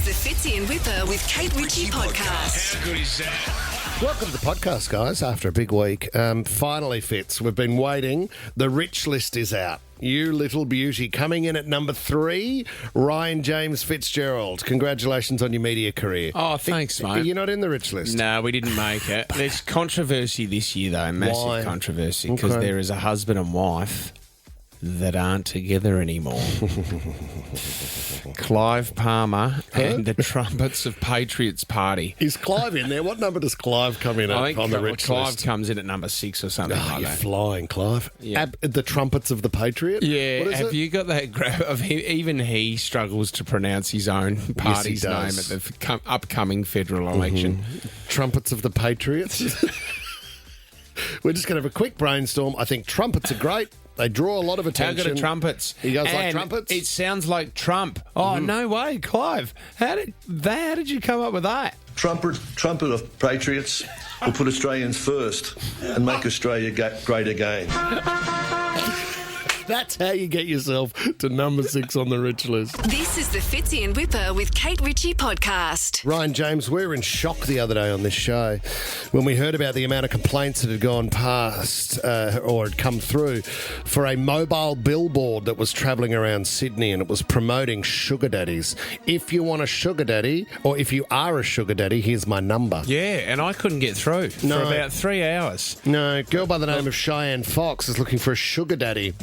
is the Fitzy and Wippa with Kate Ritchie podcast. How good is that? Welcome to the podcast, guys, after a big week. Finally, Fitz, we've been waiting. The rich list is out. You little beauty. Coming in at number 3, Ryan James Fitzgerald. Congratulations on your media career. Oh, thanks, mate. You're not in the rich list? No, we didn't make it. There's controversy this year, though. Massive Why? controversy. Because Okay. there is a husband and wife that aren't together anymore. Clive Palmer and the Trumpets of Patriots Party. Is Clive in there? What number does Clive come in I at think on the rich Clive list? comes in at number 6 or something Oh, like you're that. flying, Clive. Yeah. The Trumpets of the Patriot? Yeah, What is have it? you got that graph of him? Even he struggles to pronounce his own party's name at does. the upcoming federal election. Trumpets of the Patriots? We're just going to have a quick brainstorm. I think trumpets are great. They draw a lot of How attention. good are trumpets? He goes like And trumpets? It sounds like Trump. Oh, no way, Clive. How did you come up with that? Trumpet of Patriots will put Australians first and make Australia great again. That's how you get yourself to number 6 on the rich list. This is the Fitzy and Wippa with Kate Ritchie podcast. Ryan James, we were in shock the other day on this show when we heard about the amount of complaints that had gone past or had come through for a mobile billboard that was travelling around Sydney, and it was promoting sugar daddies. If you want a sugar daddy, or if you are a sugar daddy, here's my number. Yeah, and I couldn't get through No. for about 3 hours. No, a girl by the name of Cheyenne Fox is looking for a sugar daddy.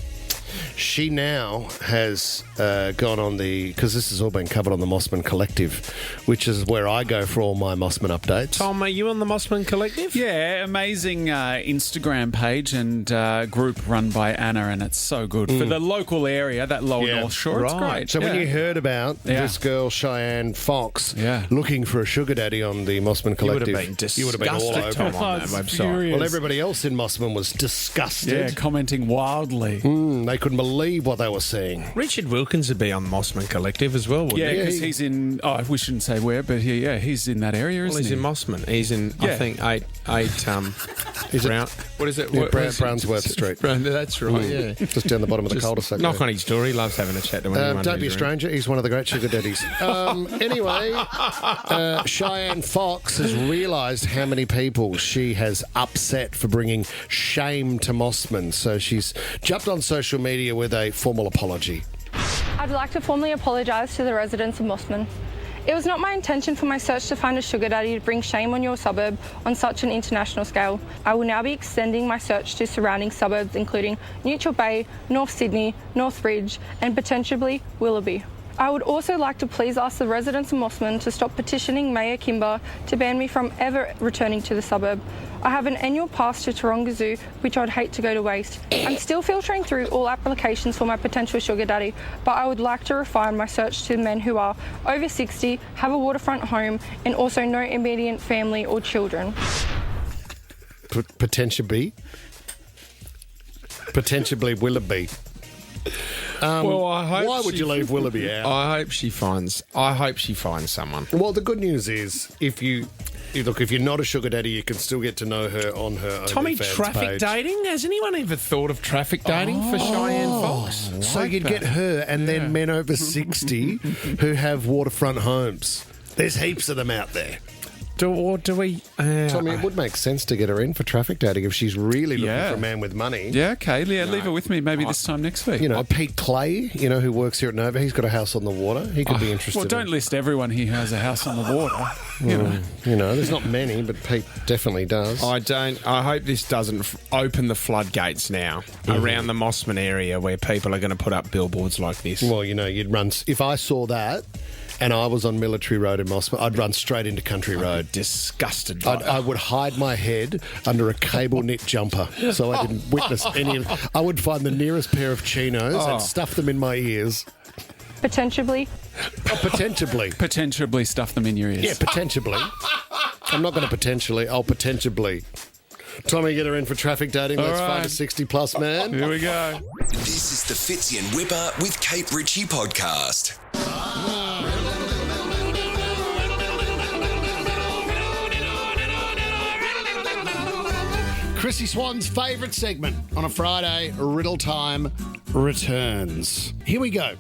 She now has gone on because this has all been covered on the Mossman Collective, which is where I go for all my Mossman updates. Tom, are you on the Mossman Collective? Yeah, amazing Instagram page and group run by Anna, and it's so good for the local area, that lower Yeah, North Shore. It's right. great. So when Yeah. you heard about this girl, Cheyenne Fox, Yeah. looking for a sugar daddy on the Mossman You would Collective, have been disgusted, you would have been all over. Tom, on that It's website. furious. Well, everybody else in Mossman was disgusted. Yeah, commenting wildly. They couldn't believe what they were seeing. Richard Wilkins would be on the Mossman Collective as well, wouldn't Yeah, he? because he- he's in. Oh, we shouldn't say where, but he's in that area, Well, isn't he's he? in Mossman. He's in, I Yeah. think, eight Is it- Brown. What is it? Yeah, What is it? Brownsworth Street. That's right, yeah. Just down the bottom of the cul-de-sac. Knock there. on his door. He loves having a chat to anyone. Don't be a who's stranger. He's one of the great sugar daddies. Anyway, Cheyenne Fox has realised how many people she has upset for bringing shame to Mossman. So she's jumped on social media with a formal apology. I'd like to formally apologise to the residents of Mossman. It was not my intention for my search to find a sugar daddy to bring shame on your suburb on such an international scale. I will now be extending my search to surrounding suburbs including Neutral Bay, North Sydney, North Ridge and potentially Willoughby. I would also like to please ask the residents of Mossman to stop petitioning Mayor Kimber to ban me from ever returning to the suburb. I have an annual pass to Taronga Zoo, which I'd hate to go to waste. I'm still filtering through all applications for my potential sugar daddy, but I would like to refine my search to men who are over 60, have a waterfront home, and also no immediate family or children. Potentially Willoughby. Well, I hope Why would you leave Willoughby out? I hope she finds someone. Well, the good news is if you're not a sugar daddy, you can still get to know her on her Tommy, OnlyFans traffic page. dating? Has anyone ever thought of traffic dating for Cheyenne Fox? So you'd get her and then men over 60 who have waterfront homes. There's heaps of them out there. Do we? Tommy, it would make sense to get her in for traffic dating if she's really looking Yeah. for a man with money. Yeah, okay. Yeah, leave it with me. Maybe this time next week. You know, Pete Clay, who works here at Nova, he's got a house on the water. He could be interested. Well, don't list everyone who has a house on the water. There's not many, but Pete definitely does. I hope this doesn't open the floodgates now around the Mossman area where people are going to put up billboards like this. Well, you'd run. If I saw that and I was on Military Road in Mossman, I'd run straight into Country Road. Disgusted. by I would hide my head under a cable knit jumper so I didn't witness any of. I would find the nearest pair of chinos and stuff them in my ears. Potentially. Potentially stuff them in your ears. Yeah, potentially. I'm not going to potentially. I'll potentially. Tommy, get her in for traffic dating. Let's find a 60-plus man. Here we go. This is the Fitzy and Wippa with Kate Ritchie podcast. Chrissie Swan's favourite segment on a Friday, Riddle Time returns. Here we go.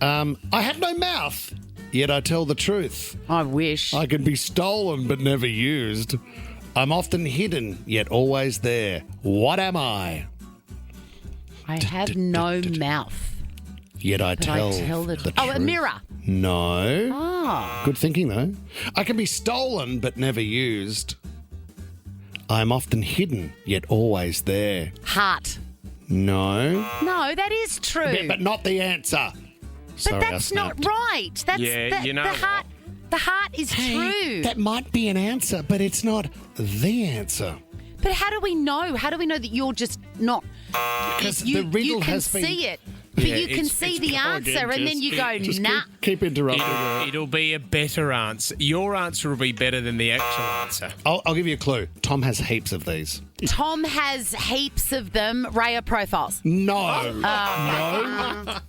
I have no mouth, yet I tell the truth. I wish. I can be stolen but never used. I'm often hidden, yet always there. What am I? I have no mouth. Yet I But tell I tell the truth. Oh, a mirror. No. Oh. Good thinking, though. I can be stolen but never used. I am often hidden, yet always there. Heart. No. No, that is true. But not the answer. But Sorry, I that's not snapped. right. That's Yeah, you know the what? heart. The heart is true. That might be an answer, but it's not the answer. But how do we know? How do we know that you're just not? Because you, the riddle you can has been... see it, but Yeah, you can it's- see it's the come answer, again, and then you go, Just nah. keep interrupting her. It'll be a better answer. Your answer will be better than the actual answer. I'll give you a clue. Tom has heaps of these. Tom has heaps of them. Raya profiles. No. No. I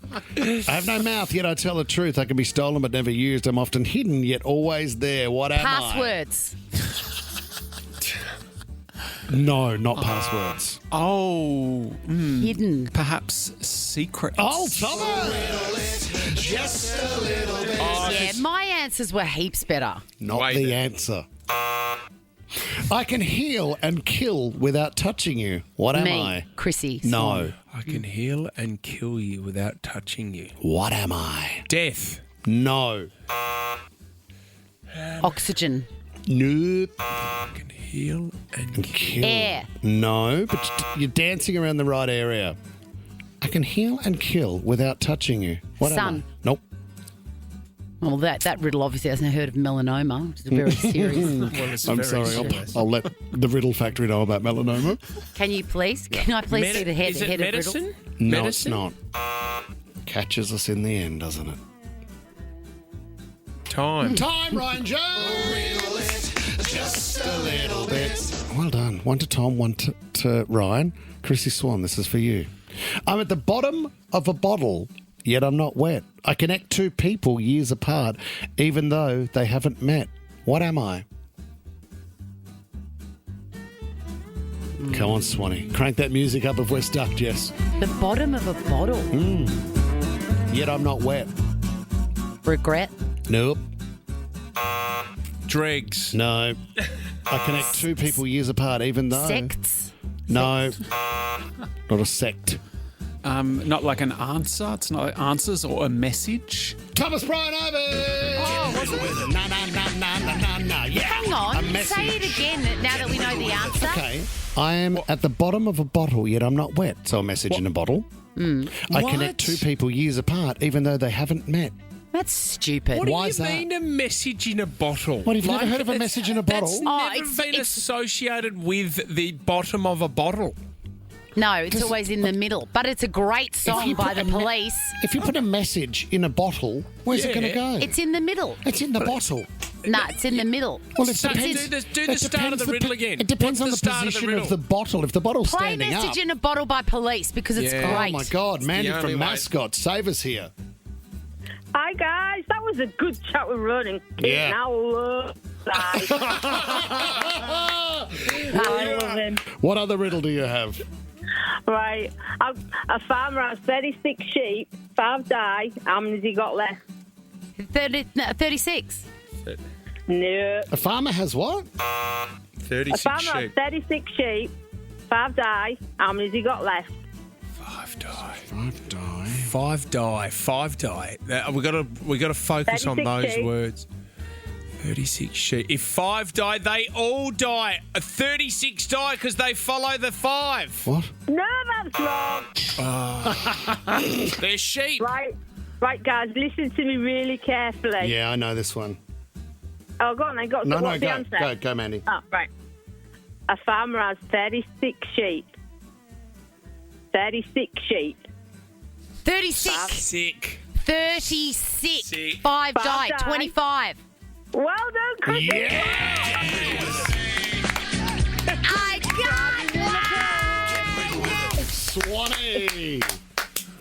have no mouth, yet I tell the truth. I can be stolen but never used. I'm often hidden, yet always there. What am Passwords. I? No, not passwords. Oh, Hidden. perhaps secrets. Oh, Thomas! Just a little bit. Yeah, my answers were heaps better. Not Wait the there. answer. I can heal and kill without touching you. What am Me, I? Chrissie. No. I can heal and kill you without touching you. What am I? Death. No. Oxygen. Nope. I can heal and Kill. Air. No, but you're dancing around the right area. I can heal and kill without touching you. What am Sun. I? Nope. Well, that riddle obviously hasn't heard of melanoma, which is very serious. well, it's I'm very sorry. serious. I'll let the Riddle Factory know about melanoma. Can you please? Can I please see the head, Is it head of riddle? medicine? No, Medicine? it's not. Catches us in the end, doesn't it? Time. Time, Ryan Jones. Just a little bit. Well done. One to Tom, one to Ryan. Chrissie Swan, this is for you. I'm at the bottom of a bottle, yet I'm not wet. I connect two people years apart, even though they haven't met. What am I? Come on, Swanee. Crank that music up if we're stuck, Jess. The bottom of a bottle. Yet I'm not wet. Regret. Nope. Dregs. No. I connect two people years apart, even though... Sects. No. Not a sect. Not like an answer. It's not like answers or a message. Thomas Bryan over. Oh, No. Yeah. hang A on. message. Say it again now that we know the answer. Okay. I am at the bottom of a bottle, yet I'm not wet. So a message in a bottle. I What? connect two people years apart, even though they haven't met. That's stupid. What do Why you is that? mean a message in a bottle? What, you've never heard of a it's- message in a bottle? That's Oh, never it's- been it's- associated with the bottom of a bottle. No, it's always in the middle. But it's a great song you by put the a me- Police. If you put a message in a bottle, where's it Yeah. going to go? It's in the middle. It's in the bottle. Nah, it's in the middle. Well, it So depends. do the it start of depends the riddle po- again. It depends What's on the the start of the position riddle? of the bottle. If the bottle's Play standing Message up. in a Bottle by Police because it's Yeah. great. Oh my God, Mandy the only from way. Mascot, save us here. Hi guys, that was a good chat with Running. Yeah. Now love guys. I love him. What other riddle do you have? Right, a farmer has 36 sheep. 5 die. How many has he got left? 36. No. A farmer has what? A 36 farmer has sheep. 36 sheep. 5 die. How many has he got left? 5 die. 5 die. 5 die. 5 die. We got to focus on 36 those sheep. words. 36 sheep. If 5 die, they all die. 36 die because they follow the 5. What? No, that's wrong. They're sheep. Right, guys, listen to me really carefully. Yeah, I know this one. Oh, go on then. No, what's the go. answer? Go, Mandy. Oh, right. A farmer has 36 sheep. 36 sheep. 36. Sick. 36. Sick. 5 die. die. 25. Well done, Chris. I got it. Swanee.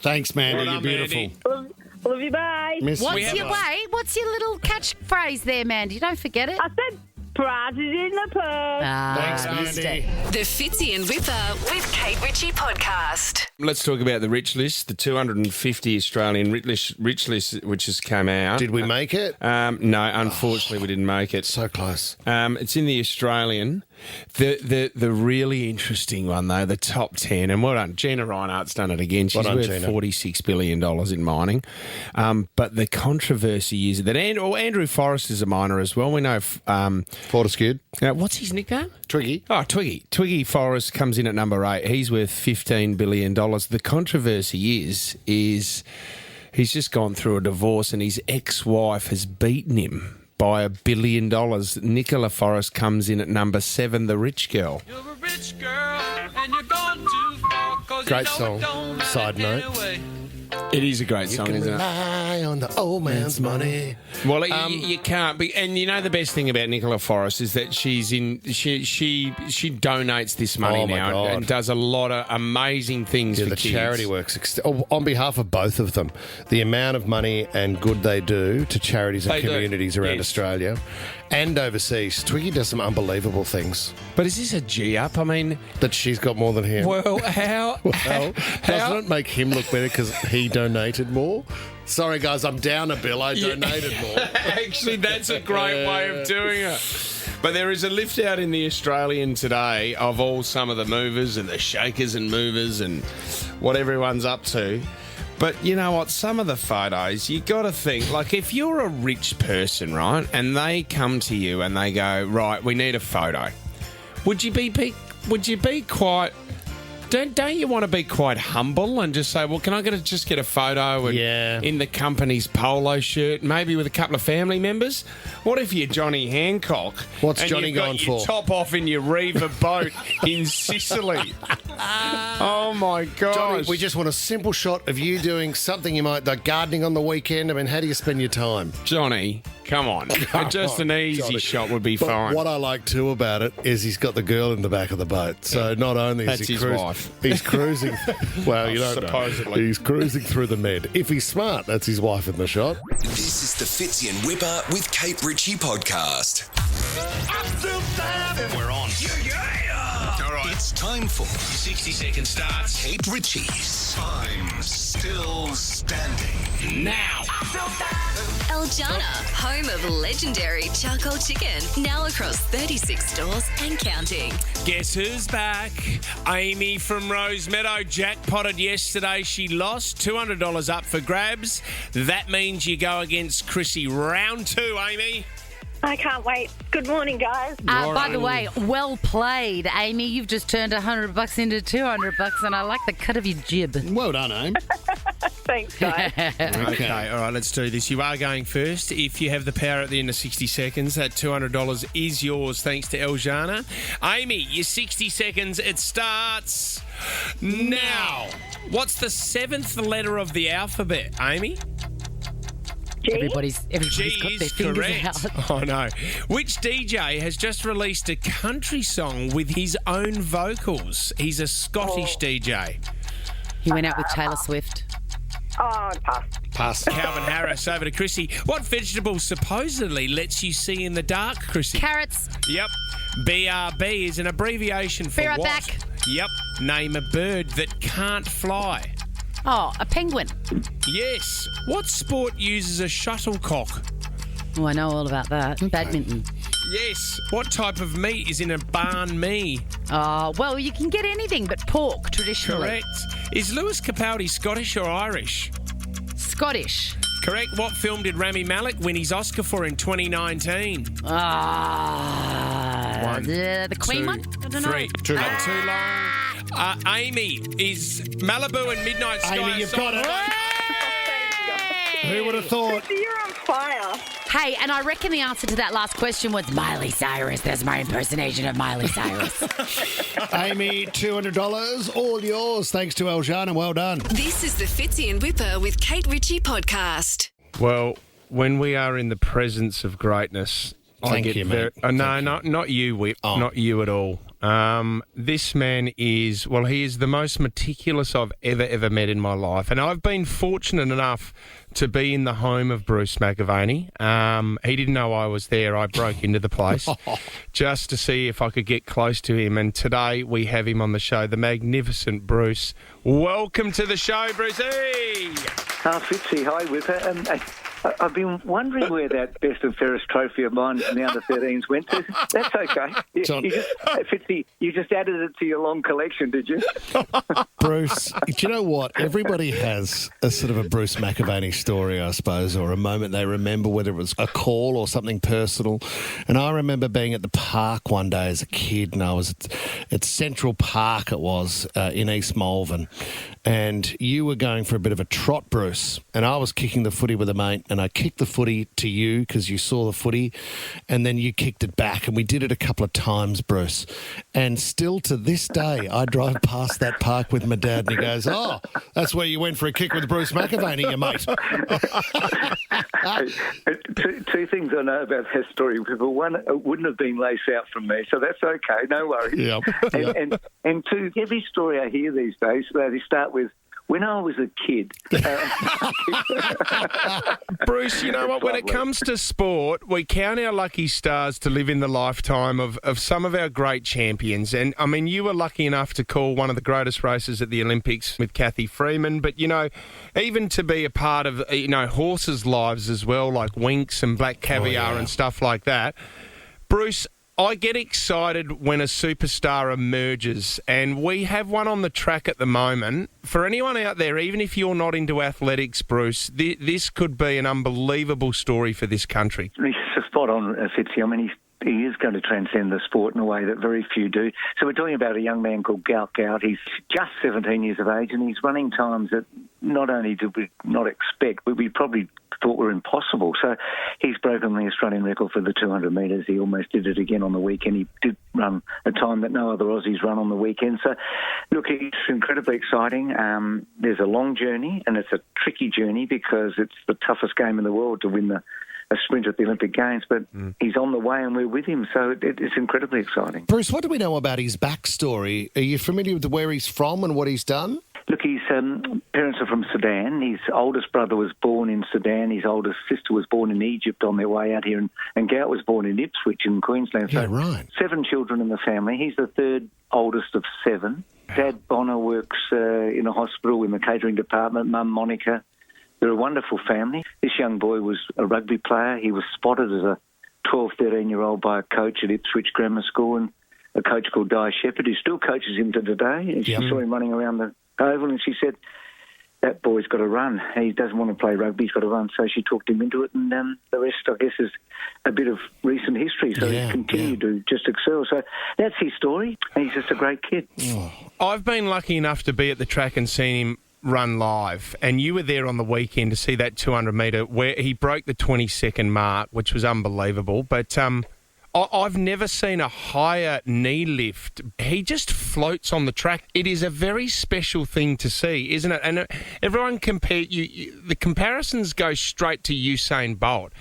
Thanks, Mandy. Well You're done, beautiful. Mandy. Love you, bye. Miss What's you. your catchphrase there, Mandy? Don't forget it. I said Prizes in the purse. Thanks, Mandy. The Fitzy and Wippa with Kate Ritchie podcast. Let's talk about the rich list, the 250 Australian rich list, which has come out. Did we make it? No, unfortunately, we didn't make it. So close. It's in the Australian. The really interesting one, though, the top 10, and well done. Gina Reinhardt's done it again. She's worth $46 billion in mining. But the controversy is that Andrew Forrest is a miner as well. We know Fortescue. what's his nickname? Twiggy. Oh, Twiggy. Twiggy Forrest comes in at number 8. He's worth $15 billion. The controversy is he's just gone through a divorce and his ex-wife has beaten him by $1 billion. Nicola Forrest comes in at number 7, the rich girl. You're a rich girl and you're going too far 'cause Great you know it song. don't Side matter note. anyway. It is a great song, You can isn't it? rely on the old man's money. Well, you can't be, and you know the best thing about Nicola Forrest is that she donates this money Oh, my now God. and does a lot of amazing things Yeah, for the kids. charity works on behalf of both of them. The amount of money and good they do to charities and They do. communities around Yes. Australia and overseas. Twiggy does some unbelievable things. But is this a G up? I mean, That she's got more than him. well, how? Well, doesn't it make him look better because he donated more? Sorry, guys, I'm down a bill. I donated more. Actually, that's a great way of doing it. But there is a lift out in the Australian today of some of the movers and the shakers and movers and what everyone's up to. But you know what? Some of the photos, you got to think, like if you're a rich person, right, and they come to you and they go, right, we need a photo. Would you be quite... Don't you want to be quite humble and just say, well, can I just get a photo in the company's polo shirt, maybe with a couple of family members? What if you're Johnny Hancock? What's and Johnny you've got going your for? top off in your Reaver boat in Sicily. Oh, my gosh. Johnny, we just want a simple shot of you doing something you might, like gardening on the weekend. I mean, how do you spend your time? Johnny, come on. Just an easy Johnny. shot would be But fine. what I like too about it is he's got the girl in the back of the boat. So not only is That's he his wife. he's cruising. Well, you don't Supposedly. know. He's cruising through the Med. If he's smart, that's his wife in the shot. This is the Fitzy and Wippa with Kate Ritchie podcast. We're on. Yeah. All right. It's time for 60-second starts. Kate Ritchie's I'm Still Standing. Now. Eljana, home of legendary charcoal chicken, now across 36 stores and counting. Guess who's back? Amy from Rosemeadow jackpotted yesterday. She lost $200 up for grabs. That means you go against Chrissie. Round 2, Amy. I can't wait. Good morning, guys. By the way, well played, Amy. You've just turned $100 into $200, and I like the cut of your jib. Well done, Aim. Thanks, guys. Okay, all right, let's do this. You are going first. If you have the power at the end of 60 seconds, that $200 is yours thanks to Eljana. Amy, your 60 seconds, it starts now. What's the 7th letter of the alphabet, Amy? Everybody's G got their is fingers correct. out. Oh, no. Which DJ has just released a country song with his own vocals? He's a Scottish DJ. He went out with Taylor Swift. Oh, pass. Pass. Calvin Harris, over to Chrissie. What vegetable supposedly lets you see in the dark, Chrissie? Carrots. Yep. BRB is an abbreviation for Be right what? back. Yep. Name a bird that can't fly. Oh, a penguin. Yes. What sport uses a shuttlecock? Oh, I know all about that. Badminton. Yes. What type of meat is in a banh mi? Oh, well, you can get anything but pork, traditionally. Correct. Is Lewis Capaldi Scottish or Irish? Scottish. Correct. What film did Rami Malek win his Oscar for in 2019? One, The Queen two, one? I don't know. three. Too long. Amy, is Malibu and Midnight Sky... Amy, you've got it. Hey! Who would have thought? You're on fire. Hey, and I reckon the answer to that last question was Miley Cyrus. That's my impersonation of Miley Cyrus. Amy, $200, all yours. Thanks to Eljana. Well done. This is the Fitzy and Wippa with Kate Ritchie podcast. Well, when we are in the presence of greatness... Thank you, mate. No, not you, Whip. Oh. Not you at all. This man is, well, he is the most meticulous I've ever met in my life. And I've been fortunate enough to be in the home of Bruce McAvaney. He didn't know I was there. I broke into the place just to see if I could get close to him. And today we have him on the show, the magnificent Bruce. Welcome to the show, Brucey! Fitzy, hi, Wippa. I've been wondering where that best and fairest trophy of mine in the under-13s went to. That's okay. Fitzy, you just added it to your long collection, did you? Bruce, do you know what? Everybody has a sort of a Bruce McAvaney story, I suppose, or a moment they remember, whether it was a call or something personal. And I remember being at the park one day as a kid, and I was at Central Park, it was, in East Malvern. And you were going for a bit of a trot, Bruce, and I was kicking the footy with a mate, and I kicked the footy to you because you saw the footy, and then you kicked it back, and we did it a couple of times, Bruce. And still to this day, I drive past that park with my dad, and he goes, "Oh, that's where you went for a kick with Bruce McAvaney, you mate." Two things I know about that story. One, it wouldn't have been lace out from me, so that's okay, no worries. Yep. And two, every story I hear these days, they start with, "When I was a kid." Bruce, you know what? When it comes to sport, we count our lucky stars to live in the lifetime of some of our great champions. And, I mean, you were lucky enough to call one of the greatest races at the Olympics with Kathy Freeman. But, you know, even to be a part of, you know, horses' lives as well, like Winks and Black Caviar and stuff like that. Bruce, I get excited when a superstar emerges, and we have one on the track at the moment. For anyone out there, even if you're not into athletics, Bruce, this could be an unbelievable story for this country. He's spot on, Fitzy. I mean, he is going to transcend the sport in a way that very few do. So we're talking about a young man called Gout Gout. He's just 17 years of age, and he's running times that not only did we not expect, but we probably thought were impossible. So he's broken the Australian record for the 200 metres. He almost did it again on the weekend. He did run a time that no other Aussies run on the weekend. So, look, it's incredibly exciting. There's a long journey, and it's a tricky journey because it's the toughest game in the world to win a sprint at the Olympic Games, but he's on the way and we're with him, so it's incredibly exciting. Bruce, what do we know about his backstory? Are you familiar with where he's from and what he's done? Look, his parents are from Sudan. His oldest brother was born in Sudan. His oldest sister was born in Egypt on their way out here, and Gout was born in Ipswich in Queensland. Yeah, right. 7 children in the family. He's the third oldest of 7. Dad Bonner works in a hospital in the catering department. Mum Monica. They're a wonderful family. This young boy was a rugby player. He was spotted as a 12, 13-year-old by a coach at Ipswich Grammar School, and a coach called Di Shepherd, who still coaches him to today. And she saw him running around the oval, and she said, "That boy's got to run. He doesn't want to play rugby, he's got to run." So she talked him into it, and the rest, I guess, is a bit of recent history. So he's continued to just excel. So that's his story, and he's just a great kid. I've been lucky enough to be at the track and seen him run live, and you were there on the weekend to see that 200 metre where he broke the 20-second mark, which was unbelievable. But I've never seen a higher knee lift. He just floats on the track. It is a very special thing to see, isn't it? And everyone the comparisons go straight to Usain Bolt.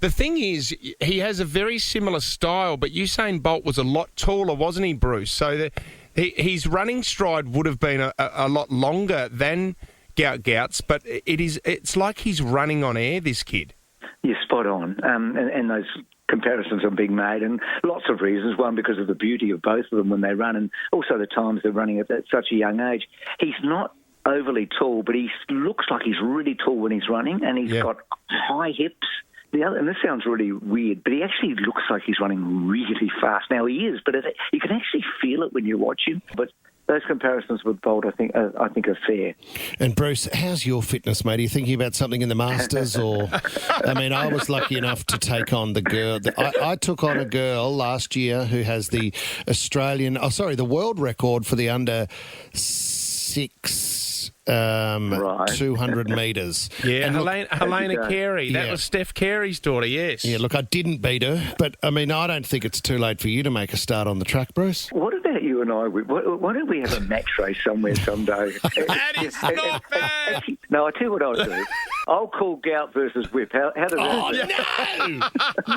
The thing is, he has a very similar style, but Usain Bolt was a lot taller, wasn't he, Bruce? So his running stride would have been a lot longer than Gout Gout's, but it's like he's running on air, this kid. You're spot on. And those comparisons are being made, and lots of reasons. One, because of the beauty of both of them when they run, and also the times they're running at such a young age. He's not overly tall, but he looks like he's really tall when he's running, and he's got high hips. And this sounds really weird, but he actually looks like he's running really fast. Now, he is, but you can actually feel it when you watch him. But those comparisons with Bolt, I think are fair. And Bruce, how's your fitness, mate? Are you thinking about something in the Masters, or? I mean, I was lucky enough to take on the girl. I took on a girl last year who has the the world record for the under 6. 200 metres. Yeah, and Helena Carey. That was Steph Carey's daughter, yes. Yeah, look, I didn't beat her, but, I mean, I don't think it's too late for you to make a start on the track, Bruce. What about you and I? Why don't we have a match race somewhere someday? That is not bad. No, I tell you what I'll do. I'll call Gout versus Whip. How does that sound?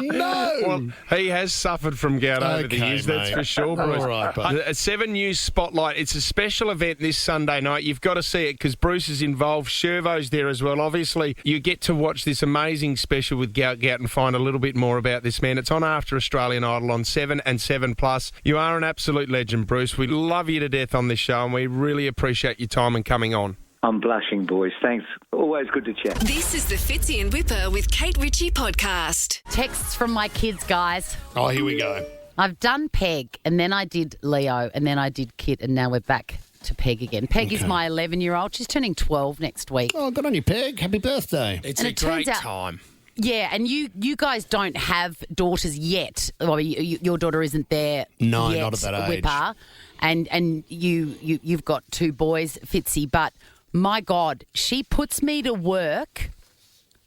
No! Well, he has suffered from gout over the Okay, years, that's mate. for sure, Bruce. All right, bud. A 7 News Spotlight. It's a special event this Sunday night. You've got to see it because Bruce is involved. Shervo's there as well. Obviously, you get to watch this amazing special with Gout Gout and find a little bit more about this man. It's on after Australian Idol on 7 and 7+. You are an absolute legend, Bruce. We love you to death on this show and we really appreciate your time and coming on. I'm blushing, boys. Thanks. Always good to chat. This is the Fitzy and Wippa with Kate Ritchie podcast. Texts from my kids, guys. Oh, here we go. I've done Peg, and then I did Leo, and then I did Kit, and now we're back to Peg again. Peg is my 11-year-old. She's turning 12 next week. Oh, good on you, Peg. Happy birthday. It's And a it turns great out- time. Yeah, and you guys don't have daughters yet. Well, your daughter isn't there No, yet, not at that age. Wippa. And you've got 2 boys, Fitzy, but my God, she puts me to work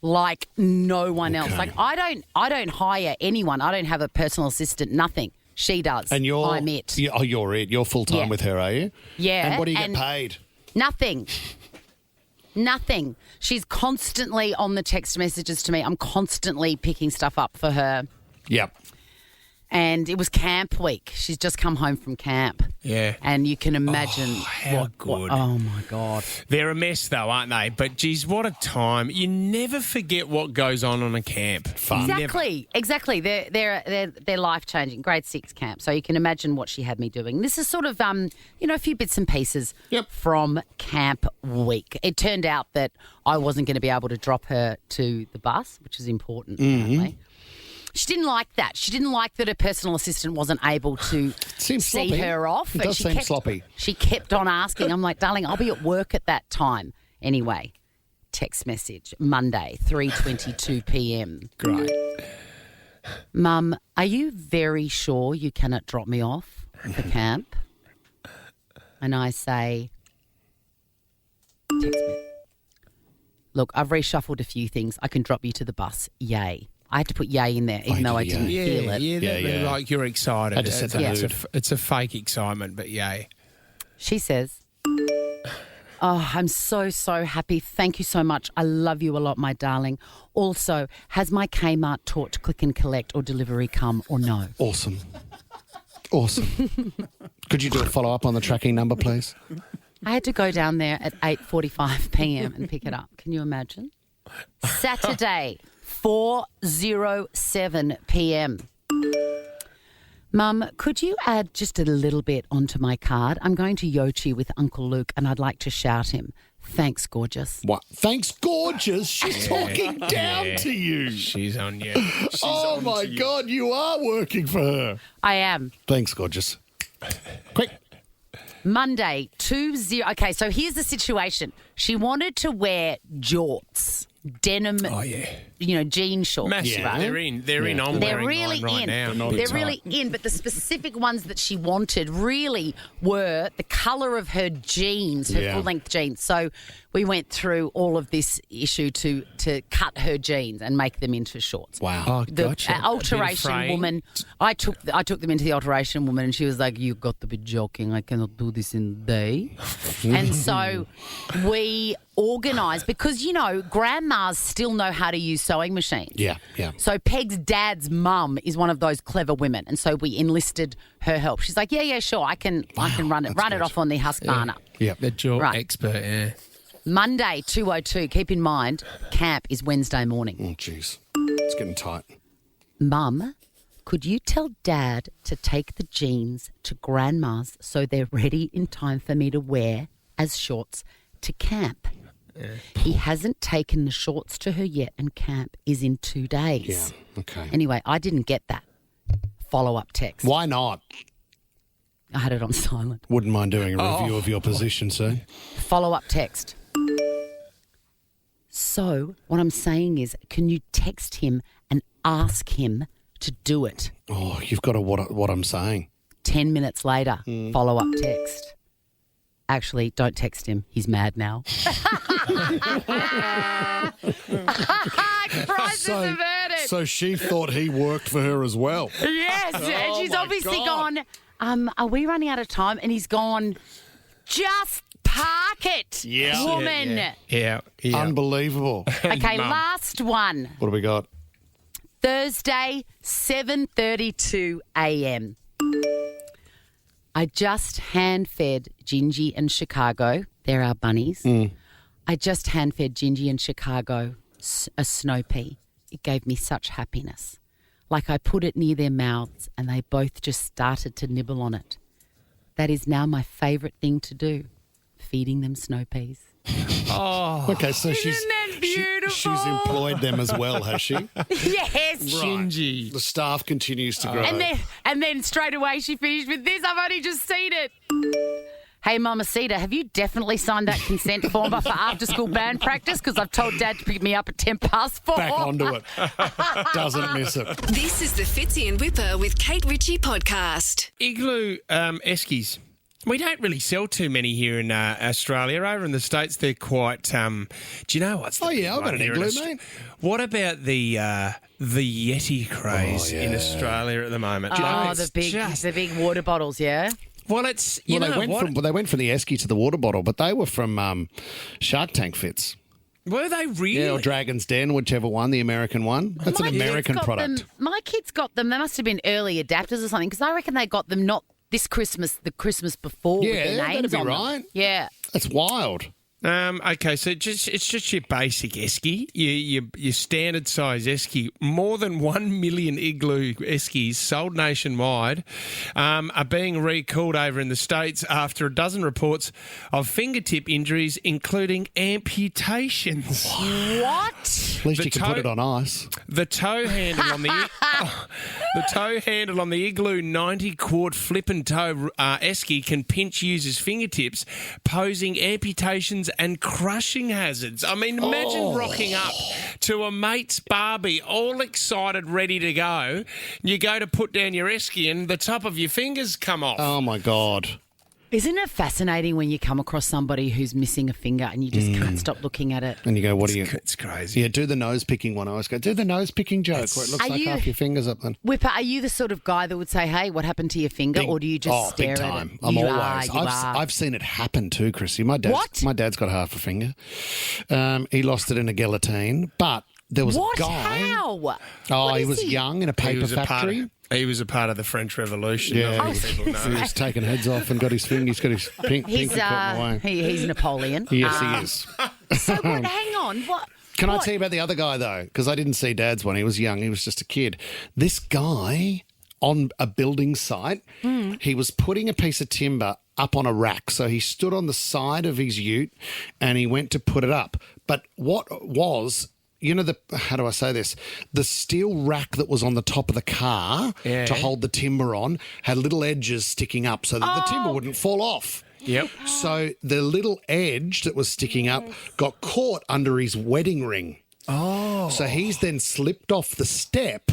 like no one else. Like I don't hire anyone. I don't have a personal assistant, nothing. She does. And I'm it. You're it. You're full-time Yeah. with her, are you? Yeah. And what do you get paid? Nothing. Nothing. She's constantly on the text messages to me. I'm constantly picking stuff up for her. Yep. And it was camp week. She's just come home from camp. Yeah. And you can imagine how good. Oh, my God. They're a mess, though, aren't they? But, geez, what a time. You never forget what goes on a camp. Fun. Exactly. They're life-changing. Grade 6 camp. So you can imagine what she had me doing. This is sort of, a few bits and pieces from camp week. It turned out that I wasn't going to be able to drop her to the bus, which is important, apparently. She didn't like that. She didn't like that her personal assistant wasn't able to see sloppy. her off. It does seem sloppy. She kept on asking. I'm like, darling, I'll be at work at that time. Anyway, text message, Monday, 3:22 p.m. Great. Mum, are you very sure you cannot drop me off for camp? And I say, text me. Look, I've reshuffled a few things. I can drop you to the bus. Yay. I had to put yay in there, even though I didn't feel it. Yeah, like you're excited. I just set the mood. It's a fake excitement, but yay. She says, oh, I'm so, so happy. Thank you so much. I love you a lot, my darling. Also, has my Kmart taught to click and collect or delivery come or no? Awesome. Could you do a follow-up on the tracking number, please? I had to go down there at 8:45 p.m. and pick it up. Can you imagine? Saturday, 4:07 p.m. Mum, could you add just a little bit onto my card? I'm going to Yochi with Uncle Luke and I'd like to shout him. Thanks, gorgeous. What? Thanks, gorgeous? She's talking down to you. She's on you. Oh, my God, you are working for her. I am. Thanks, gorgeous. Quick. Monday, 20. Okay, so here's the situation. She wanted to wear jorts, denim, jean shorts. Massive. Right? They're in. I'm They're wearing really mine right in. now. They're really in, but the specific ones that she wanted really were the colour of her jeans, her full-length jeans. So we went through all of this issue to cut her jeans and make them into shorts. Wow. Oh, The gotcha. alteration woman, I took them into the alteration woman and she was like, you got to be joking. I cannot do this in a day. And so we organised, because, grandmas still know how to use sewing machines. Yeah. So Peg's dad's mum is one of those clever women, and so we enlisted her help. She's like, yeah, sure, I can run it off on the Husqvarna. Yeah. The jaw Right. expert, yeah. Monday, 2:02. Keep in mind, camp is Wednesday morning. Oh, jeez. It's getting tight. Mum, could you tell Dad to take the jeans to Grandma's so they're ready in time for me to wear as shorts to camp? Yeah. He hasn't taken the shorts to her yet, and camp is in 2 days. Yeah, okay. Anyway, I didn't get that follow-up text. Why not? I had it on silent. Wouldn't mind doing a review of your position, sir. Follow-up text. So what I'm saying is, can you text him and ask him to do it? Oh, you've got what I'm saying. 10 minutes later, follow-up text. Actually, don't text him. He's mad now. Crisis averted. So she thought he worked for her as well. Yes, and she's my obviously God. gone, are we running out of time? And he's gone, just Park it, Yeah. woman. Yeah. Unbelievable. Okay, Mum. last one. What do we got? Thursday, 7:32 a.m. I just hand-fed Gingy and Chicago. They're our bunnies. I just hand-fed Gingy and Chicago a snow pea. It gave me such happiness. Like I put it near their mouths and they both just started to nibble on it. That is now my favourite thing to do, feeding them snow peas. Oh. Okay, so she's employed them as well, has she? Yes. Gingy. The staff continues to grow. And then straight away she finished with this. I've only just seen it. Hey, Mamacita, have you definitely signed that consent form for after-school band practice? Because I've told Dad to pick me up at 4:10. Back onto it. Doesn't miss it. This is the Fitzy and Wippa with Kate Ritchie podcast. Igloo eskies. We don't really sell too many here in Australia. Over in the States, they're quite... do you know what's the Oh, yeah, big I've got one an here in igloo, Aust- mate. What about the Yeti craze in Australia at the moment? Oh, It's the big water bottles, yeah? Well, it's... You know they went from the esky to the water bottle, but they were from Shark Tank fits. Were they really? Yeah, or Dragon's Den, whichever one, the American one. That's an American product. My kids got them. They must have been early adapters or something, because I reckon they got them not this Christmas, the Christmas before with their names that'd be on them. right. Yeah. That's wild. Okay, so it's just your basic esky, your standard size esky. More than 1 million igloo eskies sold nationwide are being recalled over in the States after a dozen reports of fingertip injuries, including amputations. What? At least you can put it on ice. The toe handle on the igloo 90-quart flip and toe esky can pinch users' fingertips, posing amputations and crushing hazards. I mean, imagine rocking up to a mate's barbie, all excited, ready to go. You go to put down your esky and the top of your fingers come off. Oh, my God. Isn't it fascinating when you come across somebody who's missing a finger and you just can't stop looking at it? And you go, what are you... It's crazy. Yeah, do the nose-picking one. I always go, do the nose-picking joke where it looks like half your fingers up then. Wippa, are you the sort of guy that would say, hey, what happened to your finger? Or do you just stare big at time. it? I'm You always. are. I've seen it happen too, Chrissie. My dad's got half a finger. He lost it in a guillotine, but there was a guy. How? Oh, he was young in a paper factory. He was a part of the French Revolution. Yeah, people know. he was taking heads off and got his finger. He's got his pinky cut away. He's Napoleon. Yes, he is. So what? Hang on. What? Can I tell you about the other guy though? Because I didn't see Dad's one. He was young. He was just a kid. This guy on a building site, he was putting a piece of timber up on a rack. So he stood on the side of his ute and he went to put it up. But what was... You know, how do I say this? The steel rack that was on the top of the car to hold the timber on had little edges sticking up so that the timber wouldn't fall off. Yep. So the little edge that was sticking up got caught under his wedding ring. Oh. So he's then slipped off the step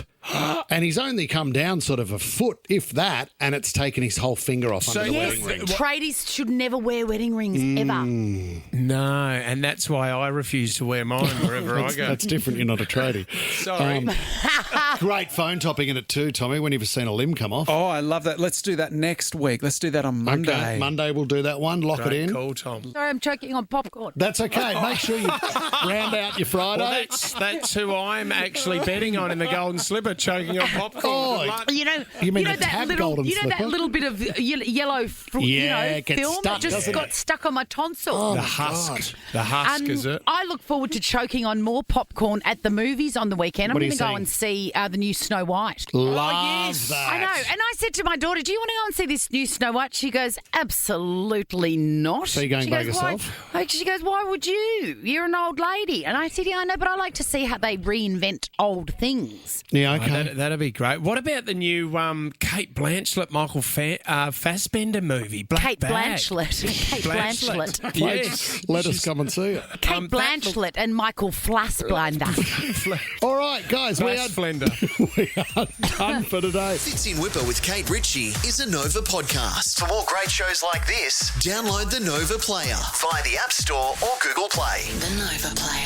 and he's only come down sort of a foot, if that, and it's taken his whole finger off under the wedding ring. Tradies should never wear wedding rings, ever. No, and that's why I refuse to wear mine wherever I go. That's different. You're not a tradie. Sorry. Great phone topic in it too, Tommy, when you've seen a limb come off. Oh, I love that. Let's do that next week. Let's do that on Monday. Okay, Monday we'll do that one. Lock it in. Cool, Tom. Sorry, I'm choking on popcorn. That's okay. Make sure you round out your Friday. Well, that's who I'm actually betting on in the Golden Slipper, choking on popcorn. You know, You mean a that tab little, golden that slipper? little bit of yellow, it gets film stuck, that just doesn't got it? stuck on my tonsil. The husk. The husk, is it? I look forward to choking on more popcorn at the movies on the weekend. I'm What are going you to go seeing? and see the new Snow White. Love that. I know. And I said to my daughter, do you want to go and see this new Snow White? She goes, absolutely not. So you're going She by goes, yourself? She goes, why would you? You're an old lady. And I said, yeah, I know, but I like to see how they reinvent old things. Yeah, okay. That'd be great. What about the new Kate Blanchett, Michael Fassbender movie, Black Kate Bag? Blanchett. Kate Blanchett. Yes. Let us come and see it. Kate Blanchett and Michael Fassbender. All right, guys, we are done for today. Fitz in Wippa with Kate Ritchie is a Nova podcast. For more great shows like this, download the Nova Player via the App Store or Google Play. The Nova Player.